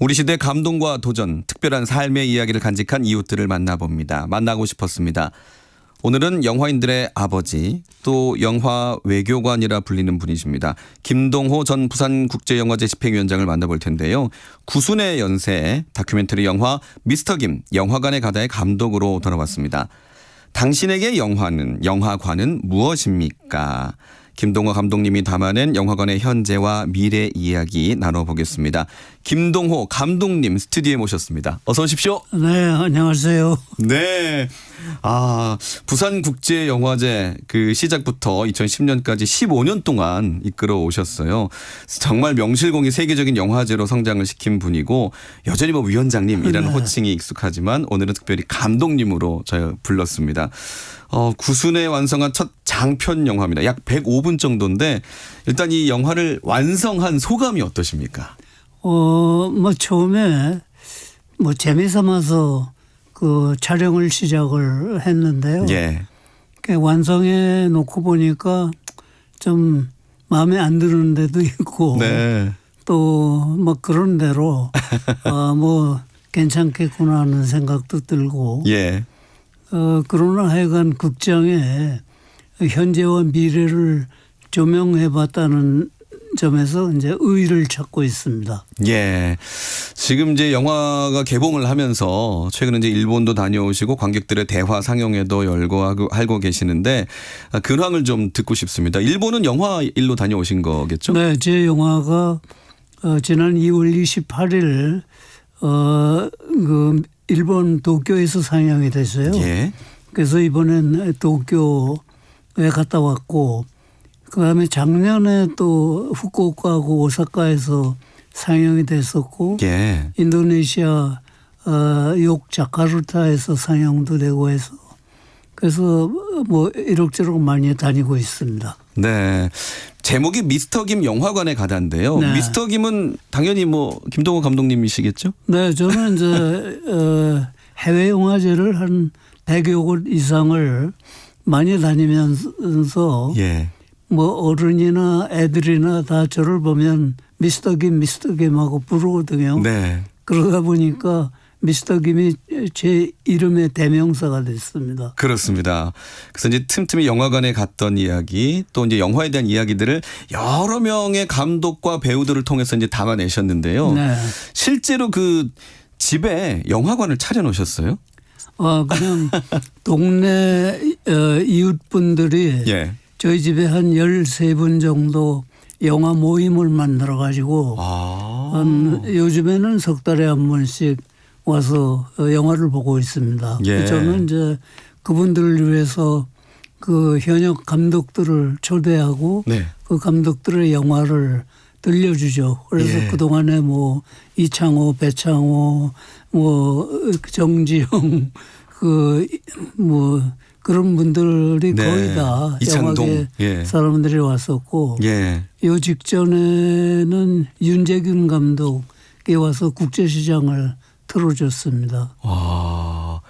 우리 시대 감동과 도전, 특별한 삶의 이야기를 간직한 이웃들을 만나봅니다. 만나고 싶었습니다. 오늘은 영화인들의 아버지, 또 영화 외교관이라 불리는 분이십니다. 김동호 전 부산국제영화제 집행위원장을 만나볼 텐데요. 90의 연세에 다큐멘터리 영화 미스터 김 영화관에 가다의 감독으로 돌아왔습니다. 당신에게 영화관은 무엇입니까? 김동호 감독님이 담아낸 영화관의 현재와 미래 이야기 나눠보겠습니다. 김동호 감독님 스튜디오에 모셨습니다. 어서 오십시오. 네, 안녕하세요. 네. 부산국제영화제 그 시작부터 2010년까지 15년 동안 이끌어 오셨어요. 정말 명실공히 세계적인 영화제로 성장을 시킨 분이고 여전히 위원장님이라는 네. 호칭이 익숙하지만 오늘은 특별히 감독님으로 저희 불렀습니다. 90에 완성한 첫 장편 영화입니다. 약 105분 정도인데 일단 이 영화를 완성한 소감이 어떠십니까? 처음에 재미삼아서 그 촬영을 시작을 했는데요. 예. 완성해 놓고 보니까 좀 마음에 안 드는 데도 있고 네. 또 그런 대로 괜찮겠구나 하는 생각도 들고 예. 그러나 하여간 극장에 현재와 미래를 조명해 봤다는 점에서 이제 의의를 찾고 있습니다. 예. 지금 이제 영화가 개봉을 하면서 최근에 이제 일본도 다녀오시고 관객들의 대화 상영회도 열고 하고 계시는데 근황을 좀 듣고 싶습니다. 일본은 영화 일로 다녀오신 거겠죠? 네, 제 영화가 지난 2월 28일 일본 도쿄에서 상영이 됐어요. 예. 그래서 이번엔 도쿄에 갔다 왔고 그다음에 작년에 또 후쿠오카하고 오사카에서 상영이 됐었고 예. 인도네시아 자카르타에서 상영도 되고 해서 그래서 이럭저럭 많이 다니고 있습니다. 네. 제목이 미스터 김 영화관에 가다인데요. 네. 미스터 김은 당연히 김동호 감독님이시겠죠? 네, 저는 이제 해외 영화제를 한 100여 곳 이상을 많이 다니면서 예. 어른이나 애들이나 다 저를 보면 미스터 김 하고 부르거든요. 네. 그러다 보니까 미스터 김이 제 이름의 대명사가 됐습니다. 그렇습니다. 그래서 이제 틈틈이 영화관에 갔던 이야기 또 이제 영화에 대한 이야기들을 여러 명의 감독과 배우들을 통해서 이제 담아내셨는데요. 네. 실제로 그 집에 영화관을 차려놓으셨어요? 그냥 동네 이웃분들이 예. 저희 집에 한 13분 정도 영화 모임을 만들어 가지고 요즘에는 석 달에 한 번씩 와서 영화를 보고 있습니다. 예. 저는 이제 그분들을 위해서 그 현역 감독들을 초대하고 네. 그 감독들의 영화를 들려주죠. 그래서 예. 그동안에 이창호, 배창호, 정지영 그런 분들이 네. 거의 다 이창동. 영화계 예. 사람들이 왔었고 예. 요 직전에는 윤재균 감독이 와서 국제시장을 틀어줬습니다. 와.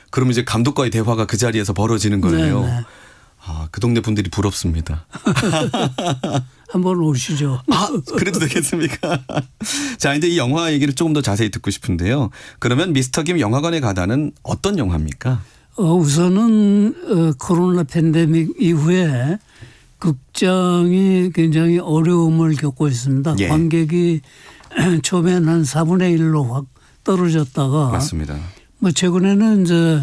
그럼 이제 감독과의 대화가 그 자리에서 벌어지는 거예요. 네네. 그 동네 분들이 부럽습니다. 한번 오시죠. 그래도 되겠습니까? 자, 이제 이 영화 얘기를 조금 더 자세히 듣고 싶은데요. 그러면 미스터 김 영화관에 가다는 어떤 영화입니까? 우선은 코로나 팬데믹 이후에 극장이 굉장히 어려움을 겪고 있습니다. 예. 관객이 처음엔 한 4분의 1로 확 떨어졌다가 맞습니다. 최근에는 이제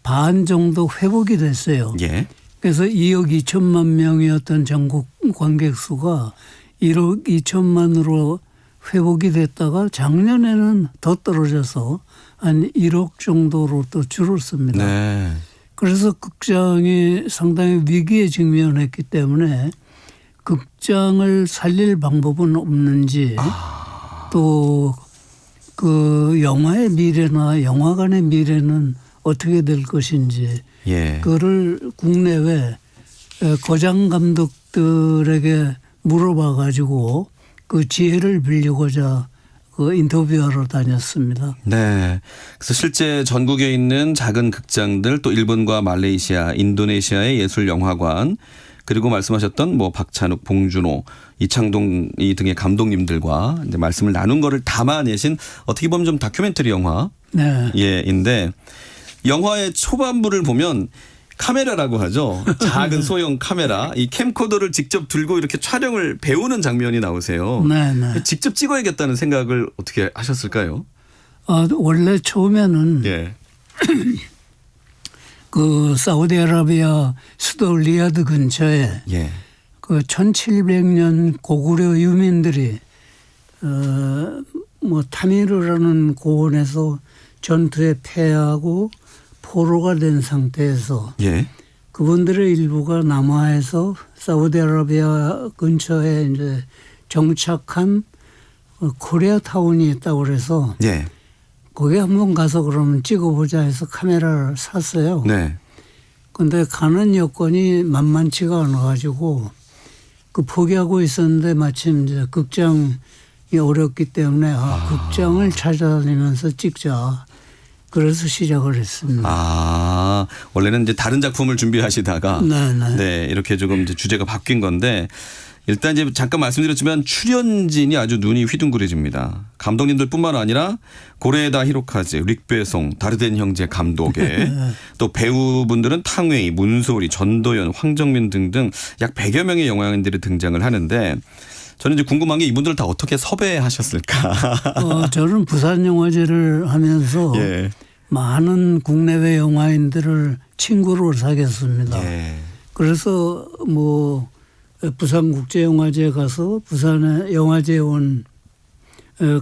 반 정도 회복이 됐어요. 예. 그래서 2억 2천만 명이었던 전국 관객 수가 1억 2천만으로 회복이 됐다가 작년에는 더 떨어져서 한 1억 정도로 또 줄었습니다. 네. 그래서 극장이 상당히 위기에 직면했기 때문에 극장을 살릴 방법은 없는지 또 그 영화의 미래나 영화관의 미래는 어떻게 될 것인지 예. 그거를 국내외 거장 감독들에게 물어봐 가지고 그 지혜를 빌리고자 그 인터뷰하러 다녔습니다. 네. 그래서 실제 전국에 있는 작은 극장들 또 일본과 말레이시아, 인도네시아의 예술 영화관 그리고 말씀하셨던 뭐 박찬욱, 봉준호, 이창동 이 등의 감독님들과 이제 말씀을 나눈 거를 담아내신 어떻게 보면 좀 다큐멘터리 영화 네. 예인데 영화의 초반부를 보면 카메라라고 하죠. 작은 소형 카메라. 이 캠코더를 직접 들고 이렇게 촬영을 배우는 장면이 나오세요. 네, 네. 직접 찍어야겠다는 생각을 어떻게 하셨을까요? 원래 처음에는 예. 그 사우디아라비아 수도 리야드 근처에 예. 그 1700년 고구려 유민들이 뭐 타미르라는 고원에서 전투에 패하고 포로가 된 상태에서 예. 그분들의 일부가 남하에서 사우디아라비아 근처에 이제 정착한 코리아타운이 있다고 그래서 예. 거기 한번 가서 그러면 찍어보자 해서 카메라를 샀어요. 네. 근데 가는 여건이 만만치가 않아가지고 그 포기하고 있었는데 마침 이제 극장이 어렵기 때문에 극장을 찾아다니면서 찍자. 그래서 시작을 했습니다. 원래는 이제 다른 작품을 준비하시다가 네네. 네, 이렇게 조금 이제 주제가 바뀐 건데 일단 이제 잠깐 말씀드렸지만 출연진이 아주 눈이 휘둥그레집니다. 감독님들뿐만 아니라 고레에다 히로카즈, 릭배송, 다르덴 형제 감독의 또 배우분들은 탕웨이, 문소리, 전도연, 황정민 등등 약 100여 명의 영화인들이 등장을 하는데 저는 이제 궁금한 게 이분들을 다 어떻게 섭외하셨을까? 저는 부산영화제를 하면서 예. 많은 국내외 영화인들을 친구로 사귀었습니다. 예. 그래서 뭐 부산국제영화제 가서 부산에 영화제에 온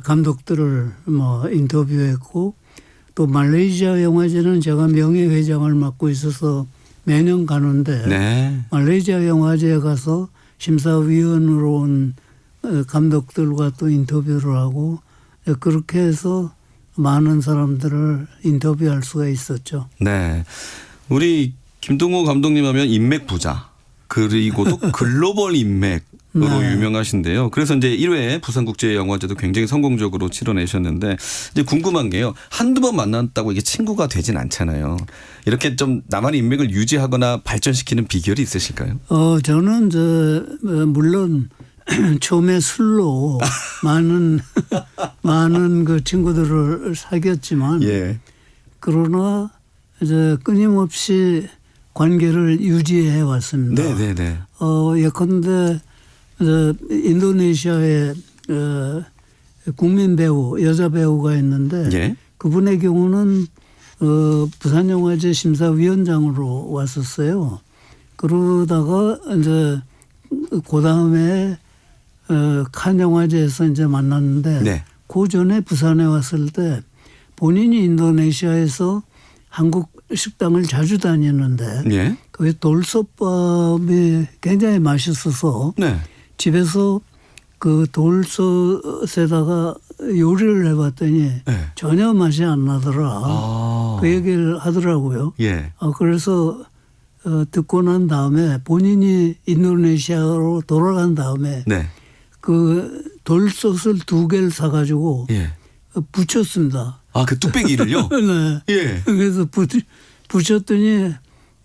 감독들을 뭐 인터뷰했고 또 말레이시아 영화제는 제가 명예회장을 맡고 있어서 매년 가는데 네. 말레이시아 영화제에 가서 심사위원으로 온 감독들과 또 인터뷰를 하고 그렇게 해서 많은 사람들을 인터뷰할 수가 있었죠. 네. 우리 김동호 감독님 하면 인맥 부자 그리고 또 글로벌 인맥으로 네. 유명하신데요. 그래서 이제 1회 부산국제영화제도 굉장히 성공적으로 치러내셨는데 이제 궁금한 게요. 한두 번 만났다고 이게 친구가 되진 않잖아요. 이렇게 좀 나만의 인맥을 유지하거나 발전시키는 비결이 있으실까요? 저는 물론 처음에 술로 많은 그 친구들을 사귀었지만 예. 그러나 이제 끊임없이 관계를 유지해 왔습니다. 네네네. 예컨대 인도네시아의 국민 배우 여자 배우가 있는데 예. 그분의 경우는 부산영화제 심사위원장으로 왔었어요. 그러다가 이제 그 다음에 칸 영화제에서 이제 만났는데 네. 그 전에 부산에 왔을 때 본인이 인도네시아에서 한국 식당을 자주 다녔는데 예. 그 돌솥밥이 굉장히 맛있어서 네. 집에서 그 돌솥에다가 요리를 해봤더니 네. 전혀 맛이 안 나더라. 그 얘기를 하더라고요. 예. 그래서 듣고 난 다음에 본인이 인도네시아로 돌아간 다음에 네. 그 돌솥을 2개를 사가지고 예. 붙였습니다. 그 뚝배기를요? 네. 예. 그래서 붙였더니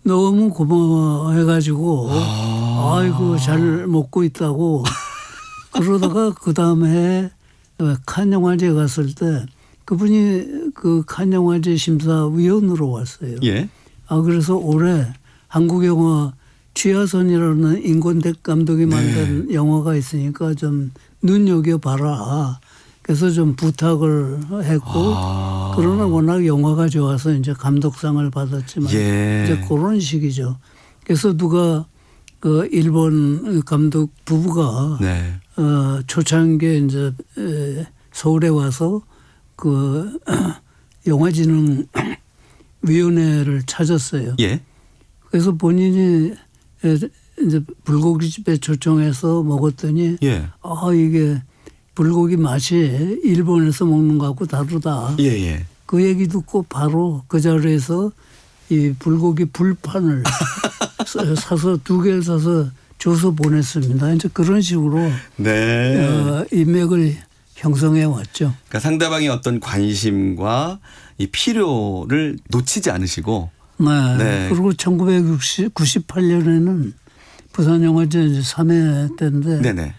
너무 고마워해가지고 아이고 잘 먹고 있다고 그러다가 그 다음에 칸 영화제 갔을 때 그분이 그 칸 영화제 심사위원으로 왔어요. 예. 그래서 올해 한국 영화 취하선이라는 인권택 감독이 만든 영화가 있으니까 좀 눈여겨봐라. 그래서 좀 부탁을 했고 그러나 워낙 영화가 좋아서 이제 감독상을 받았지만 예. 이제 그런 식이죠. 그래서 누가 그 일본 감독 부부가 네. 초창기에 이제 서울에 와서 그 영화진흥위원회를 찾았어요. 예. 그래서 본인이 이제 불고기집에 초청해서 먹었더니 예. 이게 불고기 맛이 일본에서 먹는 거하고 다르다. 예. 그 얘기 듣고 바로 그 자리에서 이 불고기 불판을 사서 2개를 사서 줘서 보냈습니다. 이제 그런 식으로 네. 인맥을 형성해 왔죠. 그러니까 상대방의 어떤 관심과 이 필요를 놓치지 않으시고 네. 네. 그리고 1998년에는 부산영화제 이제 3회 때인데 네네.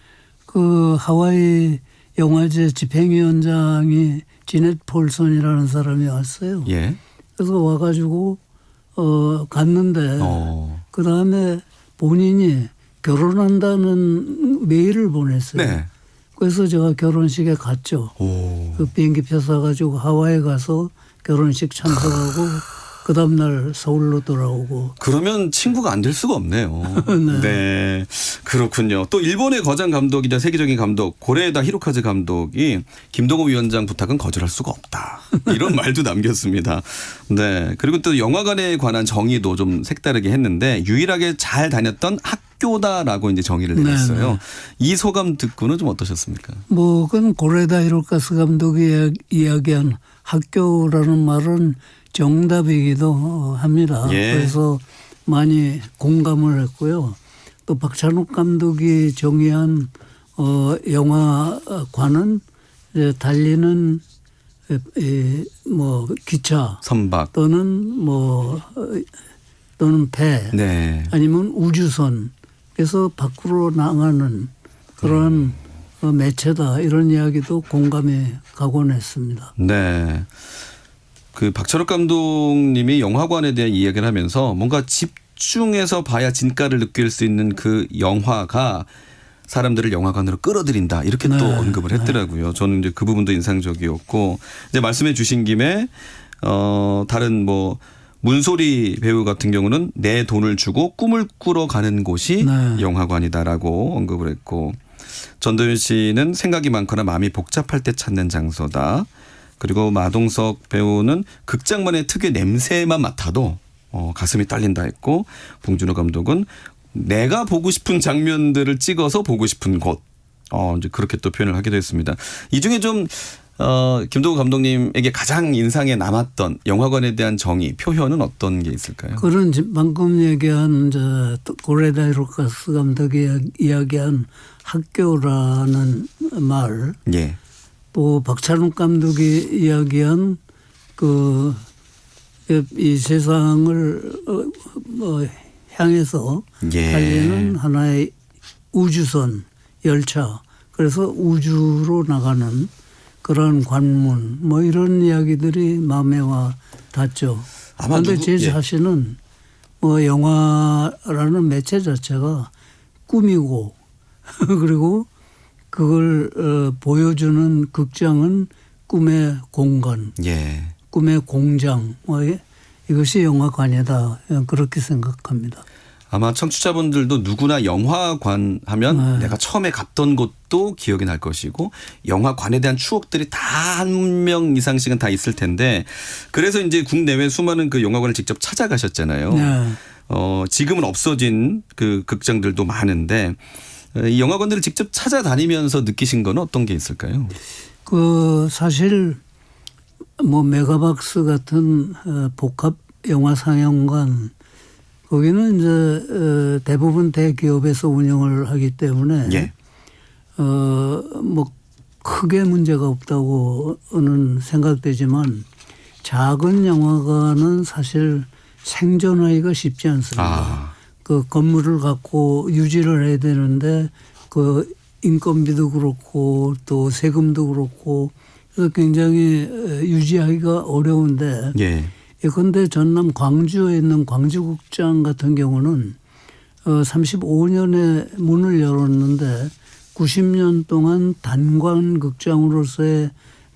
그 하와이 영화제 집행위원장이 지넷 폴슨이라는 사람이 왔어요. 예. 그래서 와가지고 갔는데 그 다음에 본인이 결혼한다는 메일을 보냈어요. 네. 그래서 제가 결혼식에 갔죠. 오. 그 비행기 표 사가지고 하와이 가서 결혼식 참석하고 그 다음날 서울로 돌아오고. 그러면 친구가 안 될 수가 없네요. 네. 그렇군요. 또 일본의 거장 감독이자 세계적인 감독 고레에다 히로카즈 감독이 김동호 위원장 부탁은 거절할 수가 없다. 이런 말도 남겼습니다. 네. 그리고 또 영화관에 관한 정의도 좀 색다르게 했는데 유일하게 잘 다녔던 학교다라고 이제 정의를 내렸어요. 네네. 이 소감 듣고는 좀 어떠셨습니까? 뭐 그건 고레다 히로카즈 감독이 이야기한 학교라는 말은 정답이기도 합니다. 예. 그래서 많이 공감을 했고요. 또 박찬욱 감독이 정의한 영화관은 이제 달리는 뭐 기차 선박. 또는 또는 배 네. 아니면 우주선 그래서 밖으로 나가는 그런 매체다 이런 이야기도 공감이 가곤 했습니다. 네. 그 박찬욱 감독님이 영화관에 대한 이야기를 하면서 뭔가 집중해서 봐야 진가를 느낄 수 있는 그 영화가 사람들을 영화관으로 끌어들인다 이렇게 네. 또 언급을 했더라고요. 저는 이제 그 부분도 인상적이었고 이제 말씀해 주신 김에 다른 뭐 문소리 배우 같은 경우는 내 돈을 주고 꿈을 꾸러 가는 곳이 네. 영화관이다라고 언급을 했고 전도연 씨는 생각이 많거나 마음이 복잡할 때 찾는 장소다. 그리고 마동석 배우는 극장만의 특유의 냄새만 맡아도 가슴이 떨린다 했고 봉준호 감독은 내가 보고 싶은 장면들을 찍어서 보고 싶은 곳. 이제 그렇게 또 표현을 하기도 했습니다. 이 중에 좀 김동호 감독님에게 가장 인상에 남았던 영화관에 대한 정의, 표현은 어떤 게 있을까요? 그런 방금 얘기한 고레다 히로카즈 감독이 이야기한 학교라는 말, 예. 또 박찬욱 감독이 이야기한 이 세상을 향해서 예. 달리는 하나의 우주선, 열차, 그래서 우주로 나가는 그런 관문, 뭐 이런 이야기들이 마음에 와 닿죠. 그런데 제 자신은 뭐 영화라는 매체 자체가 꿈이고 그리고 그걸 보여주는 극장은 꿈의 공간, 예. 꿈의 공장, 이것이 영화관이다. 그렇게 생각합니다. 아마 청취자분들도 누구나 영화관 하면 내가 처음에 갔던 곳도 기억이 날 것이고 영화관에 대한 추억들이 다 한 명 이상씩은 다 있을 텐데 그래서 이제 국내외 수많은 그 영화관을 직접 찾아가셨잖아요. 네. 지금은 없어진 그 극장들도 많은데 이 영화관들을 직접 찾아다니면서 느끼신 건 어떤 게 있을까요? 사실 뭐 메가박스 같은 복합 영화 상영관 거기는 이제 대부분 대기업에서 운영을 하기 때문에 예. 뭐 크게 문제가 없다고는 생각되지만 작은 영화관은 사실 생존하기가 쉽지 않습니다. 그 건물을 갖고 유지를 해야 되는데 그 인건비도 그렇고 또 세금도 그렇고 그래서 굉장히 유지하기가 어려운데 예. 예컨대 전남 광주에 있는 광주극장 같은 경우는 35년에 문을 열었는데 90년 동안 단관극장으로서의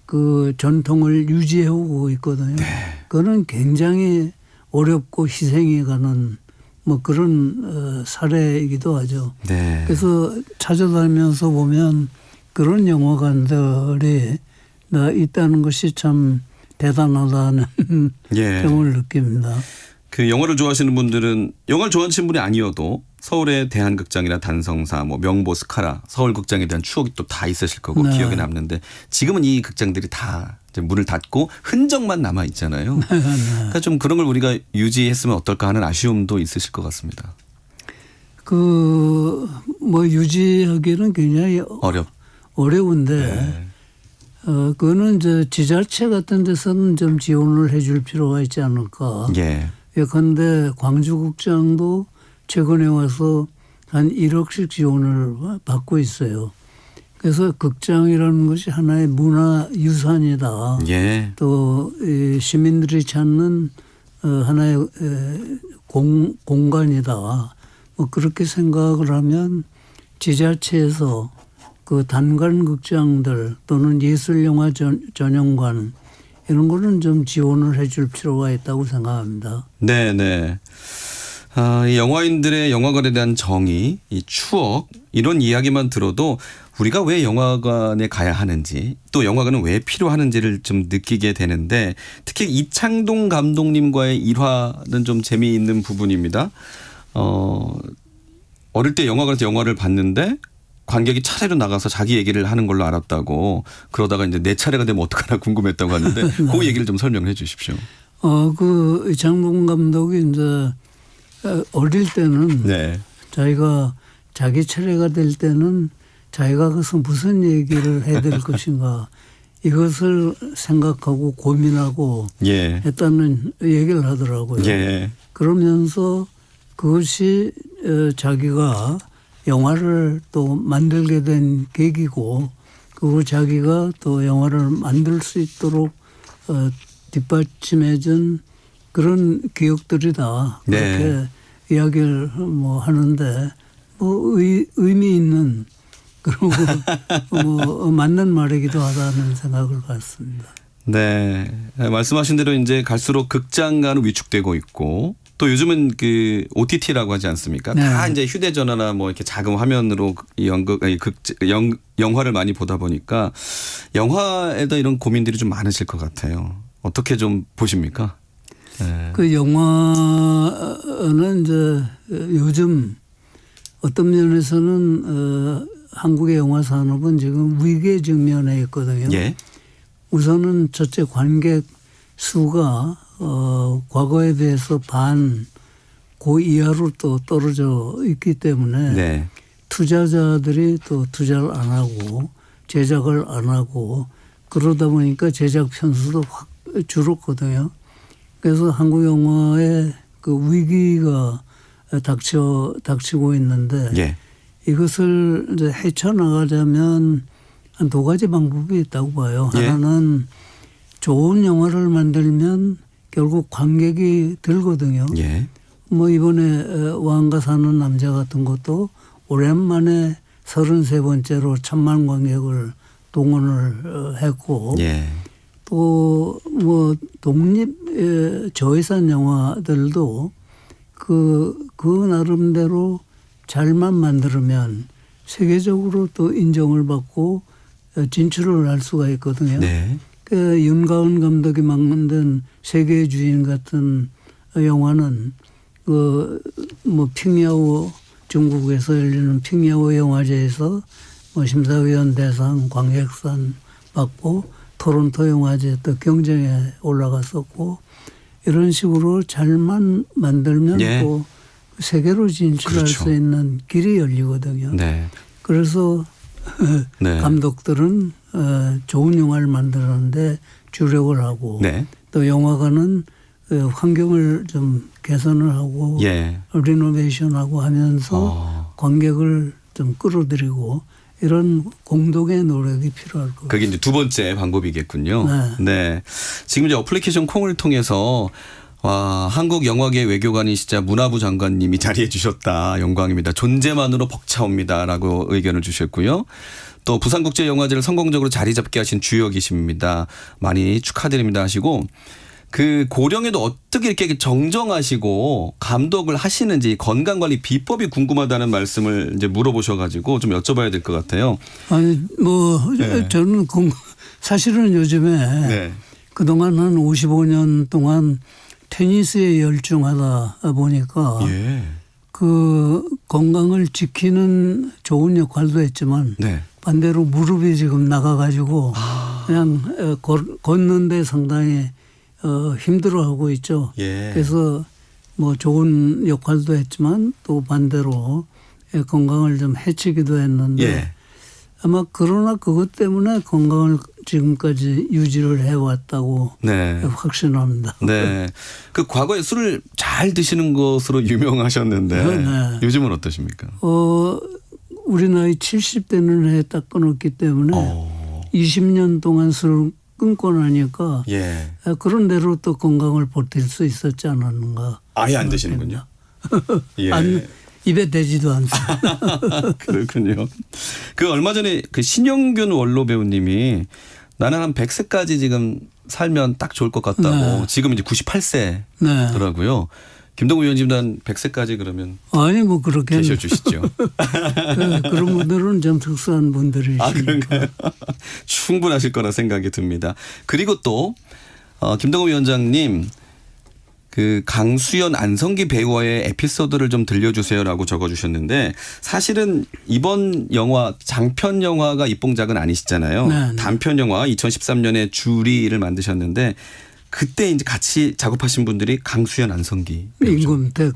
그 전통을 유지해오고 있거든요. 네. 그거는 굉장히 어렵고 희생이 가는 뭐 그런 사례이기도 하죠. 네. 그래서 찾아다니면서 보면 그런 영화관들이 있다는 것이 참 대단하다는 예. 점을 느낍니다. 그 영화를 좋아하시는 분들은 영화를 좋아하시는 분이 아니어도 서울의 대한극장이나 단성사, 뭐 명보 스카라, 서울극장에 대한 추억이 또 다 있으실 거고 네. 기억에 남는데 지금은 이 극장들이 다 이제 문을 닫고 흔적만 남아 있잖아요. 그러니까 좀 그런 걸 우리가 유지했으면 어떨까 하는 아쉬움도 있으실 것 같습니다. 뭐 유지하기는 굉장히 어려운데 네. 그거는 이제 지자체 같은 데서는 좀 지원을 해줄 필요가 있지 않을까. 예. 예컨대 광주극장도 최근에 와서 한 1억씩 지원을 받고 있어요. 그래서 극장이라는 것이 하나의 문화유산이다. 예. 또 시민들이 찾는 하나의 공간이다. 뭐 그렇게 생각을 하면 지자체에서 그 단관 극장들 또는 예술영화 전용관 이런 거는 좀 지원을 해줄 필요가 있다고 생각합니다. 네네. 이 영화인들의 영화관에 대한 정의, 이 추억 이런 이야기만 들어도 우리가 왜 영화관에 가야 하는지 또 영화관은 왜 필요하는지를 좀 느끼게 되는데 특히 이창동 감독님과의 일화는 좀 재미있는 부분입니다. 어릴 때 영화관에서 영화를 봤는데 관객이 차례로 나가서 자기 얘기를 하는 걸로 알았다고 그러다가 이제 내 차례가 되면 어떡하나 궁금했다고 하는데 그 얘기를 좀 설명해 주십시오. 그 이창동 감독이 이제 어릴 때는 네. 자기가 자기 차례가 될 때는 자기가 가서 무슨 얘기를 해야 될 것인가 이것을 생각하고 고민하고 예. 했다는 얘기를 하더라고요. 예. 그러면서 그것이 자기가 영화를 또 만들게 된 계기고 그리고 자기가 또 영화를 만들 수 있도록 뒷받침해준 그런 기억들이다. 그렇게 네. 이야기를 뭐 하는데 뭐 의미 있는 그리고 뭐 맞는 말이기도 하다는 생각을 갖습니다. 네. 말씀하신 대로 이제 갈수록 극장가는 위축되고 있고 또 요즘은 그 OTT라고 하지 않습니까? 네. 다 이제 휴대전화나 뭐 이렇게 작은 화면으로 영화를 많이 보다 보니까 영화에도 이런 고민들이 좀 많으실 것 같아요. 어떻게 좀 보십니까? 네. 그 영화는 이제 요즘 어떤 면에서는 한국의 영화 산업은 지금 위기에 직면해 있거든요. 예. 우선은 첫째 관객 수가 과거에 비해서 반 그 이하로 또 떨어져 있기 때문에 네. 투자자들이 또 투자를 안 하고 제작을 안 하고 그러다 보니까 제작 편수도 확 줄었거든요. 그래서 한국 영화의 그 위기가 닥치고 있는데 예. 이것을 이제 헤쳐나가자면 한 두 가지 방법이 있다고 봐요. 예. 하나는 좋은 영화를 만들면 결국 관객이 들거든요. 예. 뭐 이번에 왕가 사는 남자 같은 것도 오랜만에 33번째로 1,000만 관객을 동원을 했고 예. 또 뭐 독립 저예산 영화들도 그 나름대로 잘만 만들면 세계적으로 또 인정을 받고 진출을 할 수가 있거든요. 네. 그 윤가은 감독이 만든 세계의 주인 같은 영화는 그 뭐 핑야오 중국에서 열리는 핑야오 영화제에서 뭐 심사위원 대상 광역상 받고 토론토 영화제 또 경쟁에 올라갔었고 이런 식으로 잘만 만들면 예. 또 세계로 진출할 그렇죠. 수 있는 길이 열리거든요. 네. 그래서 네. 감독들은 좋은 영화를 만드는데 주력을 하고 네. 또 영화관은 환경을 좀 개선을 하고 예. 리노베이션하고 하면서 관객을 좀 끌어들이고 이런 공동의 노력이 필요할 것 그게 이제 두 번째 방법이겠군요. 네. 네. 지금 이제 어플리케이션 콩을 통해서 와, 한국 영화계 외교관이시자 문화부 장관님이 자리해 주셨다. 영광입니다. 존재만으로 벅차옵니다라고 의견을 주셨고요. 또 부산국제영화제를 성공적으로 자리 잡게 하신 주역이십니다. 많이 축하드립니다 하시고 그 고령에도 어떻게 이렇게 정정하시고 감독을 하시는지 건강관리 비법이 궁금하다는 말씀을 이제 물어보셔가지고 좀 여쭤봐야 될 것 같아요. 아니 뭐 네. 저는 사실은 요즘에 네. 그동안 한 55년 동안 테니스에 열중하다 보니까 예. 그 건강을 지키는 좋은 역할도 했지만 네. 반대로 무릎이 지금 나가가지고 그냥 걷는데 상당히 힘들어하고 있죠. 예. 그래서 뭐 좋은 역할도 했지만 또 반대로 건강을 좀 해치기도 했는데 예. 아마 그러나 그것 때문에 건강을 지금까지 유지를 해왔다고 네. 확신합니다. 네. 그 과거에 술을 잘 드시는 것으로 유명하셨는데 네. 요즘은 어떠십니까? 우리 나이 70대는 해 딱 끊었기 때문에 20년 동안 술을 끊고 나니까 예. 그런 대로 또 건강을 버틸 수 있었지 않았는가. 아예 안 드시는군요. 예. 입에 대지도 않습니다. 그렇군요. 그 얼마 전에 그 신영균 원로 배우님이 나는 한 100세까지 지금 살면 딱 좋을 것 같다고 네. 지금 이제 네. 98세더라고요. 김동우 위원님도 한 100세까지 그러면 아니 뭐 그렇게 계셔 주시죠. 그런 분들은 좀 특수한 분들이시니까. 아, 그런가요? 충분하실 거라 생각이 듭니다. 그리고 또 김동우 위원장님 그 강수연 안성기 배우와의 에피소드를 좀 들려주세요라고 적어주셨는데 사실은 이번 영화 장편 영화가 입봉작은 아니시잖아요. 네, 네. 단편 영화 2013년에 주리를 만드셨는데 그때 이제 같이 작업하신 분들이 강수연 안성기 배우죠. 임금택,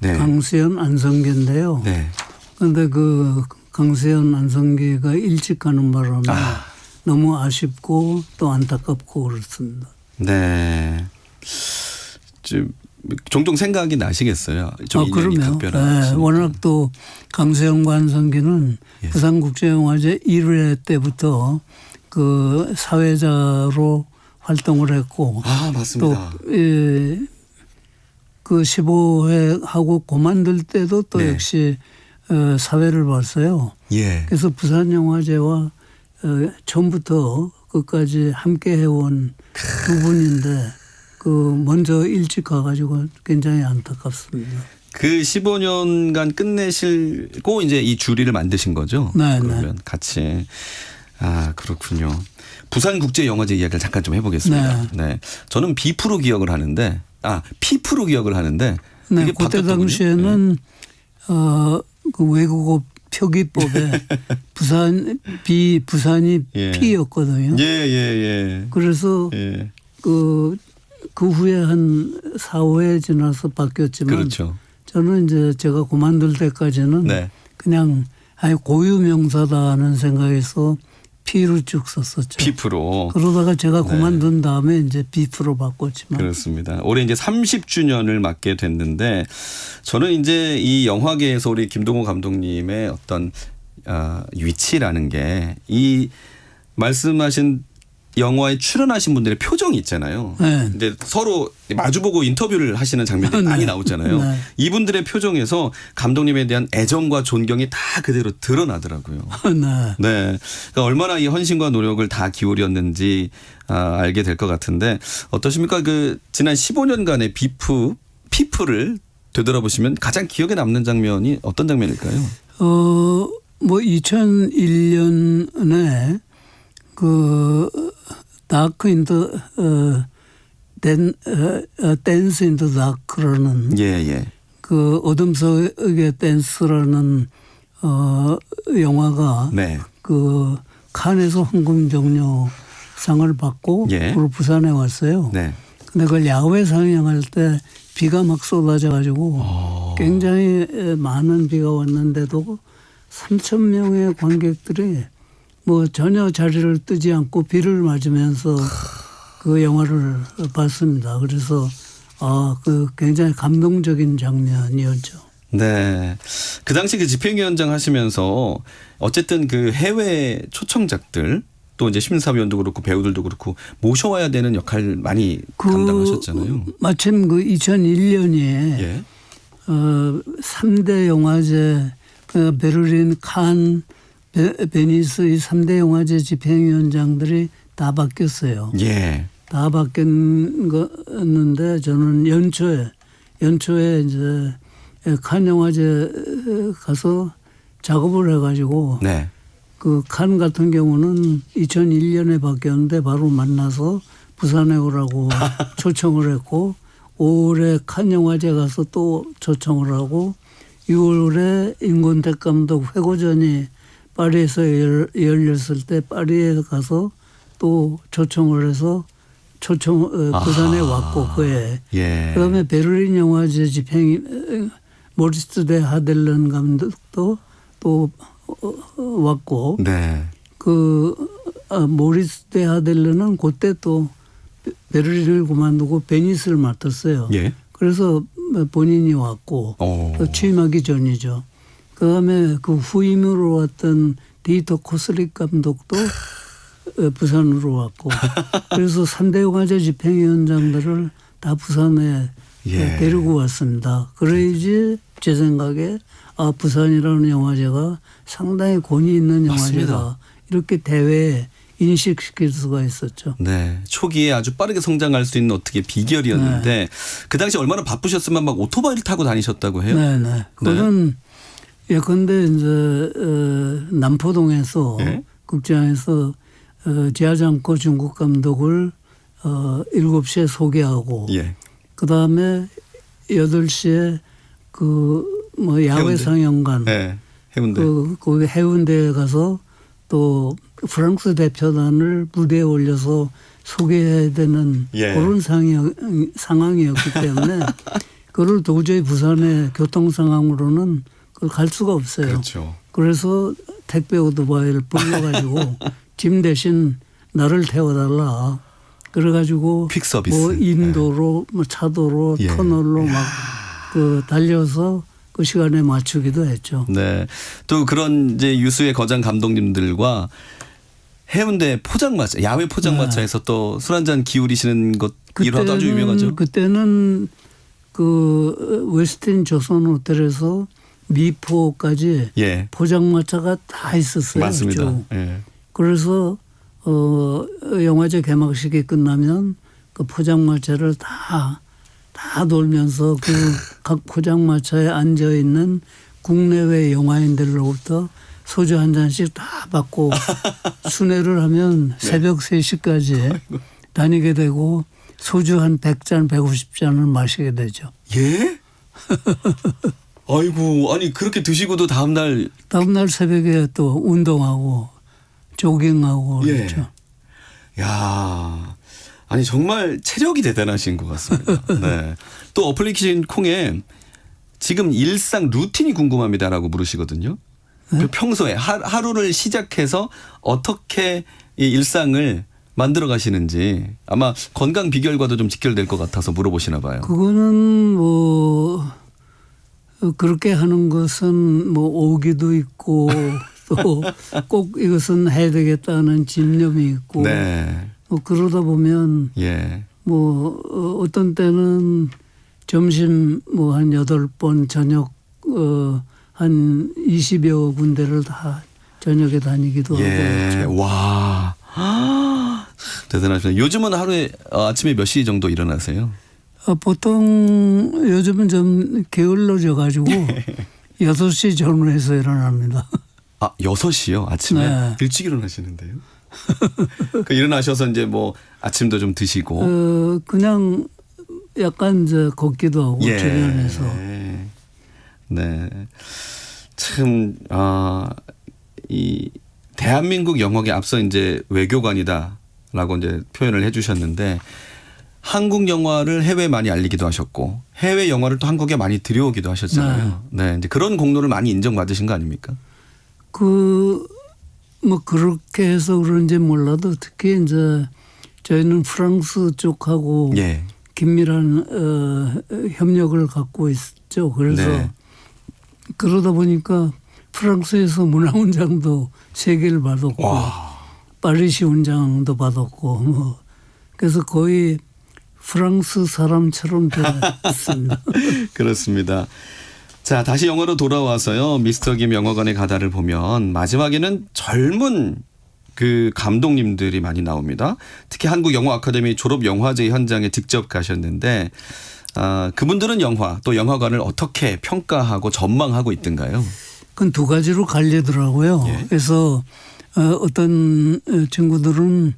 네. 강수연, 안성기인데요. 네. 그런데 그 강수연, 안성기가 일찍 가는 바람에 너무 아쉽고 또 안타깝고 그렇습니다. 네. 좀 종종 생각이 나시겠어요. 좀 인연이 그럼요. 각별한. 워낙 또 강수연과 안성기는 예. 부산국제영화제 1회 때부터 그 사회자로 활동을 했고 아, 맞습니다. 또 그 15회 하고 그만둘 때도 또 네. 역시 사회를 봤어요. 예. 그래서 부산영화제와 처음부터 끝까지 함께 해온 두 분인데 그 먼저 일찍 가가지고 굉장히 안타깝습니다. 그 15년간 끝내시고 이제 이 주리를 만드신 거죠? 네, 그러면 같이. 아, 그렇군요. 부산국제영화제 이야기를 잠깐 좀 해보겠습니다. 네. 저는 B프로 기억을 하는데, P프로 기억을 하는데, 네, 이게 그때 바뀌었더군요. 당시에는 그 외국어 표기법에 부산이 예. P였거든요. 예. 그래서 예. 그 후에 한 4, 5회 지나서 바뀌었지만 그렇죠. 저는 이제 제가 그만둘 때까지는 네. 그냥 고유 명사다 하는 생각에서 P로 쭉 썼었죠. P프로. 그러다가 제가 그만둔 다음에 이제 B프로 바꿨지만. 그렇습니다. 올해 이제 30주년을 맞게 됐는데 저는 이제 이 영화계에서 우리 김동호 감독님의 어떤 위치라는 게 이 말씀하신 영화에 출연하신 분들의 표정이 있잖아요. 네. 이제 서로 마주보고 인터뷰를 하시는 장면들이 네. 많이 나오잖아요. 네. 이분들의 표정에서 감독님에 대한 애정과 존경이 다 그대로 드러나더라고요. 네. 네. 그러니까 얼마나 이 헌신과 노력을 다 기울였는지 알게 될 것 같은데 어떠십니까? 그 지난 15년간의 피프를 되돌아보시면 가장 기억에 남는 장면이 어떤 장면일까요? 뭐 2001년에 그 다크 인더 댄스 인더 다크라는 예. 그 어둠 속의 댄스라는 영화가 네. 그 칸에서 황금종려상을 받고 예. 그리고 부산에 왔어요. 네. 근데 그걸 야외 상영할 때 비가 막 쏟아져 가지고 굉장히 많은 비가 왔는데도 3,000명의 관객들이 뭐 전혀 자리를 뜨지 않고 비를 맞으면서 그 영화를 봤습니다. 그래서 그 굉장히 감동적인 장면이었죠. 네. 그 당시 그 집행위원장 하시면서 어쨌든 그 해외 초청작들 또 이제 시민사회위원도 그렇고 배우들도 그렇고 모셔와야 되는 역할 많이 감당하셨잖아요. 마침 그 2001년에 예. 3대 영화제 베를린, 칸, 베니스 이 3대 영화제 집행위원장들이 다 바뀌었어요. 예. 다 바뀌었는데 저는 연초에 이제 칸 영화제 가서 작업을 해가지고 네. 그 칸 같은 경우는 2001년에 바뀌었는데 바로 만나서 부산에 오라고 초청을 했고 올해 칸 영화제 가서 또 초청을 하고 6월에 임권택 감독 회고전이 파리에서 열렸을 때 파리에 가서 또 초청을 해서 부산에 왔고 그해. 예. 그다음에 베를린 영화제 집행위 모리스 데 하델런 감독도 또 왔고 네. 그 모리스 데 하델르는 그때 또 베를린을 그만두고 베니스를 맡았어요. 예. 그래서 본인이 왔고 또 취임하기 전이죠. 그다음에 그 후임으로 왔던 디터 코슬릭 감독도 부산으로 왔고 그래서 3대 영화제 집행위원장들을 다 부산에 예. 데리고 왔습니다. 그래야지 제 생각에 부산이라는 영화제가 상당히 권위 있는 영화제다. 맞습니다. 이렇게 대회에 인식시킬 수가 있었죠. 네. 초기에 아주 빠르게 성장할 수 있는 어떻게 비결이었는데 그 당시 얼마나 바쁘셨으면 막 오토바이를 타고 다니셨다고 해요? 네네. 그거는 예컨대 이제 남포동에서 예? 극장에서 지하장코 중국 감독을 7시에 소개하고 예. 그다음에 8시에 야외 해운대. 상영관 네. 해운대. 거기 해운대에 가서 또 프랑스 대표단을 무대에 올려서 소개해야 되는 예. 그런 상황이었기 때문에 그걸 도저히 부산의 교통 상황으로는 그걸 갈 수가 없어요. 그렇죠. 그래서 택배 오토바이를 불러가지고 짐 대신 나를 태워달라. 그래가지고 퀵 서비스. 뭐 인도로 뭐 차도로 예. 터널로 막 달려서 그 시간에 맞추기도 했죠. 네. 또 그런 이제 유수의 거장 감독님들과 해운대 포장마차, 야외 포장마차에서 또 술 한잔 기울이시는 것 일화도 아주 유명하죠. 그때는 그 웨스틴 조선 호텔에서 미포까지 예. 포장마차가 다 있었어요. 맞습니다. 쭉. 예. 그래서 영화제 개막식이 끝나면 그 포장마차를 다 돌면서 그 각 포장마차에 앉아 있는 국내외 영화인들로부터 소주 한 잔씩 다 받고 순회를 하면 새벽 3시까지 다니게 되고 소주 한 100잔, 150잔을 마시게 되죠. 예? 아이고, 아니 그렇게 드시고도 다음날 새벽에 또 운동하고 조깅하고 예. 그렇죠. 야, 아니 정말 체력이 대단하신 것 같습니다. 네. 또 어플리케이션 콩에 지금 일상 루틴이 궁금합니다라고 물으시거든요. 그 평소에 하루를 시작해서 어떻게 이 일상을 만들어 가시는지 아마 건강 비결과도 좀 직결될 것 같아서 물어보시나 봐요. 그거는 뭐 그렇게 하는 것은 뭐 오기도 있고 또 꼭 이것은 해야 되겠다는 집념이 있고 네. 뭐 그러다 보면 예. 뭐 어떤 때는 점심 뭐 한 8번 저녁 한 20여 군데를 다 저녁에 다니기도 예. 하고 그렇죠. 와. 대단하십니다. 요즘은 하루에 아침에 몇 시 정도 일어나세요? 보통 요즘은 좀 게을러져 가지고 6시 전후에서 일어납니다. 6시요? 아침에? 네. 일찍 일어나시는데요? 그 일어나셔서 이제 뭐 아침도 좀 드시고. 그냥 약간 이제 걷기도 하고 예. 주변에서. 네. 참, 이 대한민국 영화계 앞서 이제 외교관이다라고 이제 표현을 해 주셨는데 한국 영화를 해외에 많이 알리기도 하셨고 해외 영화를 또 한국에 많이 들여오기도 하셨잖아요. 네. 이제 그런 공로를 많이 인정받으신 거 아닙니까? 뭐 그렇게 해서 그런지 몰라도 특히 이제 저희는 프랑스 쪽하고 예. 긴밀한 협력을 갖고 있죠. 그래서 네. 그러다 보니까 프랑스에서 문화훈장도 3개를 받았고 와. 파리시 훈장도 받았고 뭐 그래서 거의 프랑스 사람처럼 됐습니다. 그렇습니다. 자, 다시 영화로 돌아와서요. 미스터 김 영화관의 가다를 보면 마지막에는 젊은 그 감독님들이 많이 나옵니다. 특히 한국 영화 아카데미 졸업 영화제 현장에 직접 가셨는데 그분들은 영화 또 영화관을 어떻게 평가하고 전망하고 있던가요? 그건 2가지로 갈리더라고요. 예. 그래서 어떤 친구들은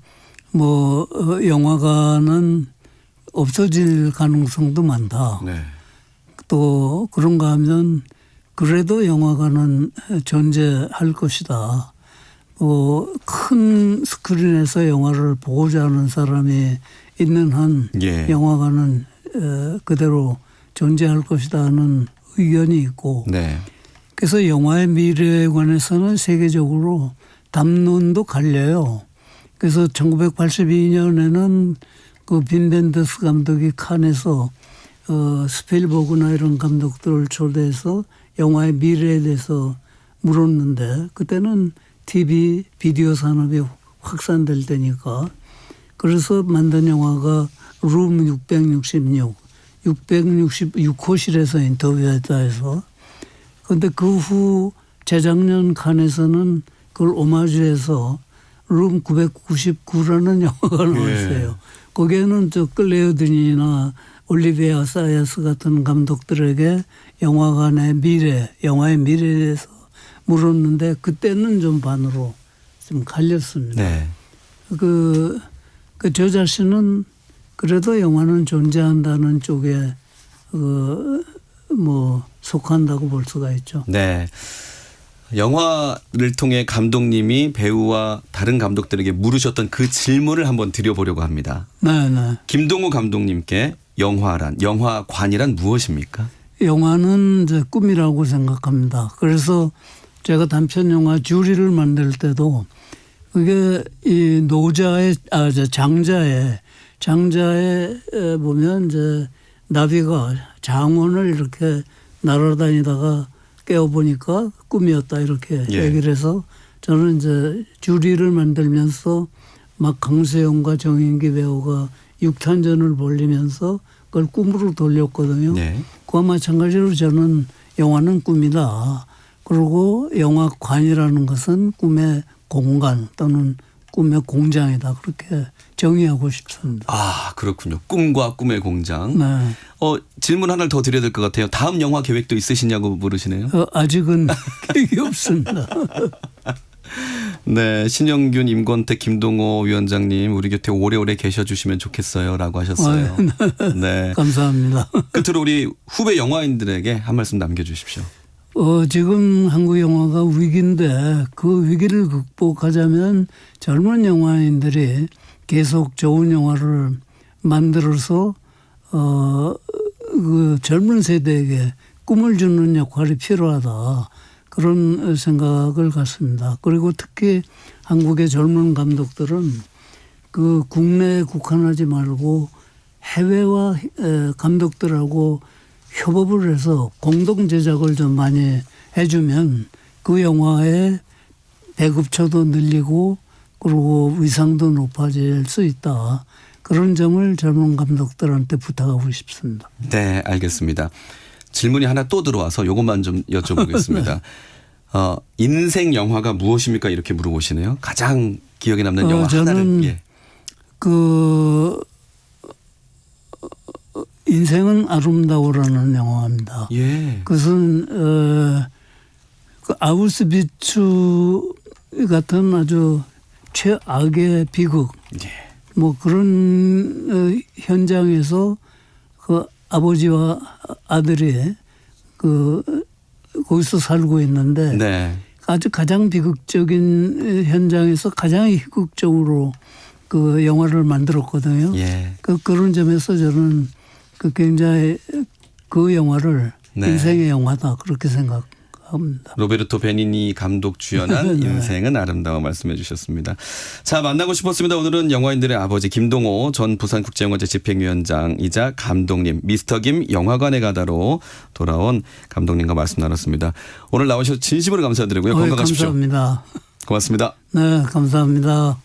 뭐 영화관은 없어질 가능성도 많다. 네. 또 그런가 하면 그래도 영화관은 존재할 것이다. 큰 스크린에서 영화를 보고자 하는 사람이 있는 한 예. 영화관은 그대로 존재할 것이다 하는 의견이 있고 네. 그래서 영화의 미래에 관해서는 세계적으로 담론도 갈려요. 그래서 1982년에는 그 빈 벤더스 감독이 칸에서 스필버그나 이런 감독들을 초대해서 영화의 미래에 대해서 물었는데 그때는 TV 비디오 산업이 확산될 때니까 그래서 만든 영화가 룸 666호실에서 인터뷰했다 해서 그런데 그 후 재작년 칸에서는 그걸 오마주해서 룸 999라는 영화가 나왔어요. 거기에는 저 클레어든이나 올리비아 사이어스 같은 감독들에게 영화관의 미래, 영화의 미래에 대해서 물었는데 그때는 좀 반으로 좀 갈렸습니다. 네. 저 자신은 그래도 영화는 존재한다는 쪽에 속한다고 볼 수가 있죠. 네. 영화를 통해 감독님이 배우와 다른 감독들에게 물으셨던 그 질문을 한번 드려보려고 합니다. 네, 네. 김동호 감독님께 영화관이란 무엇입니까? 영화는 이제 꿈이라고 생각합니다. 그래서 제가 단편 영화 주리를 만들 때도 그게 이 장자에 보면 이제 나비가 장원을 이렇게 날아다니다가 깨어보니까 꿈이었다 이렇게 얘기를 해서 저는 이제 주리를 만들면서 막 강수영과 정인기 배우가 육탄전을 벌리면서 그걸 꿈으로 돌렸거든요. 네. 그와 마찬가지로 저는 영화는 꿈이다. 그리고 영화관이라는 것은 꿈의 공간 또는 꿈의 공장이다. 그렇게 정의하고 싶습니다. 아, 그렇군요. 꿈과 꿈의 공장. 네. 질문 하나를 더 드려야 될 것 같아요. 다음 영화 계획도 있으시냐고 물으시네요. 아직은 계획이 없습니다. 네, 신영균, 임권택, 김동호 위원장님 우리 곁에 오래오래 계셔주시면 좋겠어요라고 하셨어요. 네. 감사합니다. 끝으로 우리 후배 영화인들에게 한 말씀 남겨주십시오. 지금 한국 영화가 위기인데 그 위기를 극복하자면 젊은 영화인들이 계속 좋은 영화를 만들어서 그 젊은 세대에게 꿈을 주는 역할이 필요하다. 그런 생각을 갖습니다. 그리고 특히 한국의 젊은 감독들은 그 국내에 국한하지 말고 해외와 감독들하고 협업을 해서 공동 제작을 좀 많이 해주면 그 영화의 배급처도 늘리고 그리고 위상도 높아질 수 있다. 그런 점을 젊은 감독들한테 부탁하고 싶습니다. 네, 알겠습니다. 질문이 하나 또 들어와서 이것만 좀 여쭤보겠습니다. 인생 영화가 무엇입니까? 이렇게 물어보시네요. 가장 기억에 남는 영화 저는 하나를. 인생은 아름다워라는 영화입니다. 예. 그것은 그 아우슈비츠 같은 아주 최악의 비극 예. 뭐 그런 현장에서 그 아버지와 아들이 거기서 살고 있는데 네. 아주 가장 비극적인 현장에서 가장 희극적으로 그 영화를 만들었거든요. 예. 그런 점에서 저는 굉장히 그 영화를 네. 인생의 영화다 그렇게 생각합니다. 로베르토 베니니 감독 주연한 네. 인생은 아름다워 말씀해 주셨습니다. 자, 만나고 싶었습니다. 오늘은 영화인들의 아버지 김동호 전 부산국제영화제 집행위원장이자 감독님, 미스터 김 영화관에 가다로 돌아온 감독님과 말씀 나눴습니다. 오늘 나오셔서 진심으로 감사드리고요. 건강하십시오. 감사합니다. 고맙습니다. 네, 감사합니다.